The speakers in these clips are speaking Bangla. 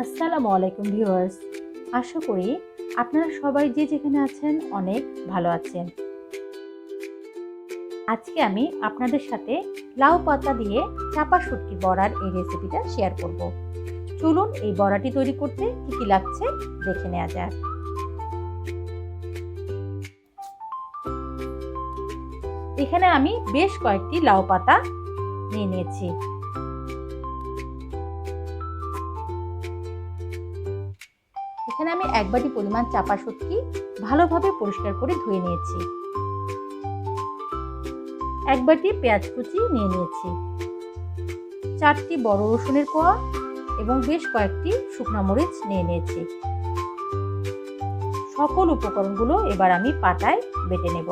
আসসালামু আলাইকুম ভিউয়ার্স, আশা করি আপনারা সবাই যে যেখানে আছেন অনেক ভালো আছেন। আজকে আমি আপনাদের সাথে লাউ পাতা দিয়ে চাপা শুটকি বড়ার এই রেসিপিটা শেয়ার করব। চলুন এই বড়াটি তৈরি করতে কি কি লাগছে দেখে নেওয়া যাক। এখানে আমি বেশ কয়েকটি লাউ পাতা নিয়ে নিয়েছি। এখানে আমি 1 বাটি পরিমাণ চাপা শুটকি ভালোভাবে পরিষ্কার করে ধুয়ে নিয়েছি। 1 বাটি পেঁয়াজ কুচি নিয়ে নিয়েছি, 4টি বড় রসুনের কোয়া এবং বেশ কয়েকটি শুকনো মরিচ নিয়ে নিয়েছি। সকল উপকরণগুলো এবার আমি পাটায় বেটে নেব।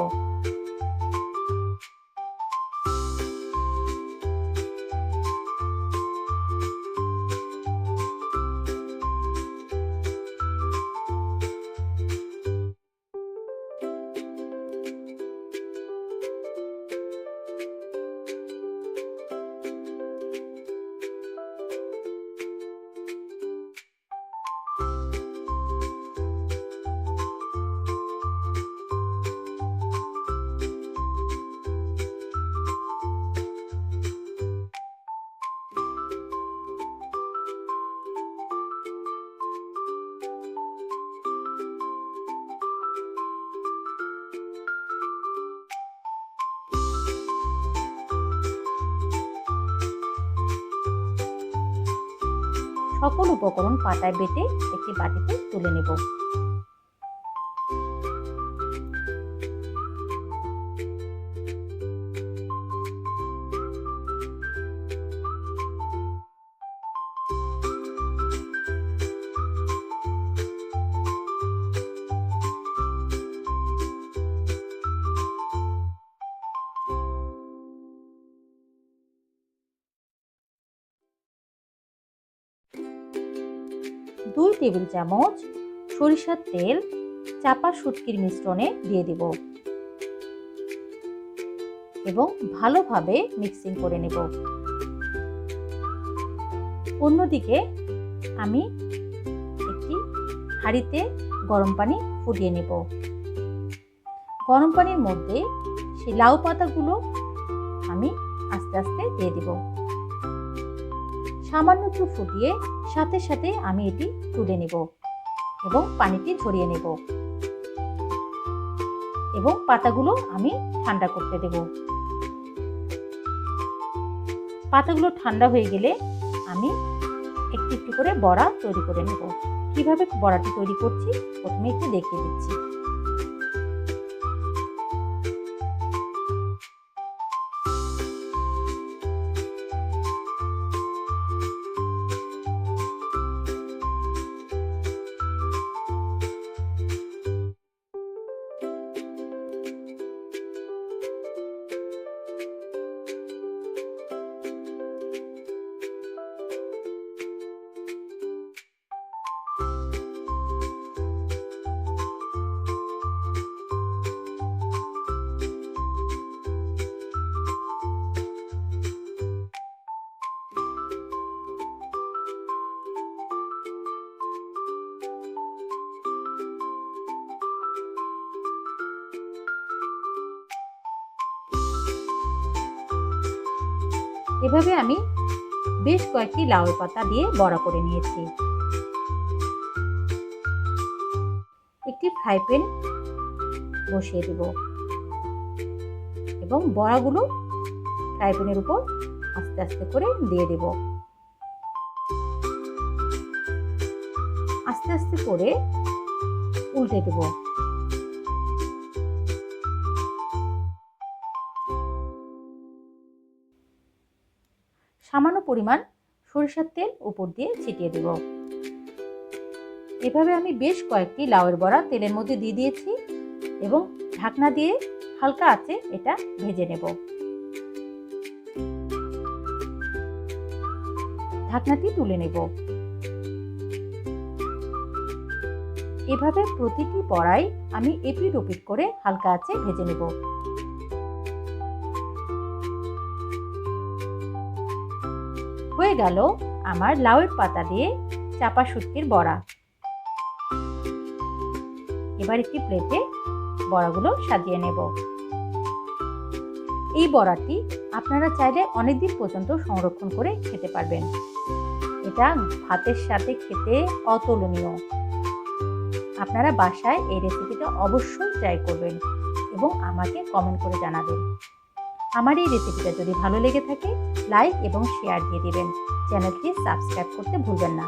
সকল উপকরণ পাটায় বেটে একটি বাটিতে তুলে নেব। দুই টেবিল চামচ সরিষার তেল চাপা শুটকির মিশ্রণে দিয়ে দেব এবং ভালোভাবে মিক্সিং করে নেব। অন্যদিকে আমি একটি হাঁড়িতে গরম পানি ফুটিয়ে নেব। গরম পানির মধ্যে সেই লাউ পাতাগুলো আমি আস্তে আস্তে দিয়ে দেব। সামান্য একটু ফুটিয়ে সাথে সাথে আমি এটি তুলে নেব এবং পানিটি ঝরিয়ে নেব এবং পাতাগুলো আমি ঠান্ডা করতে দেব। পাতাগুলো ঠান্ডা হয়ে গেলে আমি একটু একটু করে বড়া তৈরি করে নেব। কিভাবে বড়াটি তৈরি করছি প্রথমে একটু দেখিয়ে দিচ্ছি। এভাবে আমি বেশ কয়েকটি লাউয়ের পাতা দিয়ে বড়া করে নিয়েছি। একটি ফ্রাই প্যান বসিয়ে দেব এবং বড়াগুলো ফ্রাই প্যানের উপর আস্তে আস্তে করে দিয়ে দেব। আস্তে আস্তে করে উল্টে দেব। সামান্য পরিমাণ সরিষার তেল উপর দিয়ে ছিটিয়ে দেব। এভাবে আমি বেশ কয়েকটি লাউয়ের বড়া তেলের মধ্যে দিয়ে দিয়েছি এবং ঢাকনা দিয়ে হালকা আঁচে এটা ভেজে নেব। ঢাকনাটি তুলে নেব। এভাবে প্রতিটি বড়াই আমি এপিট ওপিট করে হালকা আঁচে ভেজে নেব। হয়ে গেল আমার লাউয়ের পাতা দিয়ে চাপা শুটকির বড়া। এবার একটি প্লেটে বড়াগুলো সাজিয়ে নেব। এই বড়াটি আপনারা চাইলে অনেকদিন পর্যন্ত সংরক্ষণ করে খেতে পারবেন। এটা ভাতের সাথে খেতে অতুলনীয়। আপনারা বাসায় এই রেসিপিটা অবশ্যই ট্রাই করবেন এবং আমাকে কমেন্ট করে জানাবেন। আমার এই রেসিপিটা যদি ভালো লেগে থাকে লাইক এবং শেয়ার দিয়ে দিবেন। চ্যানেলটি সাবস্ক্রাইব করতে ভুলবেন না।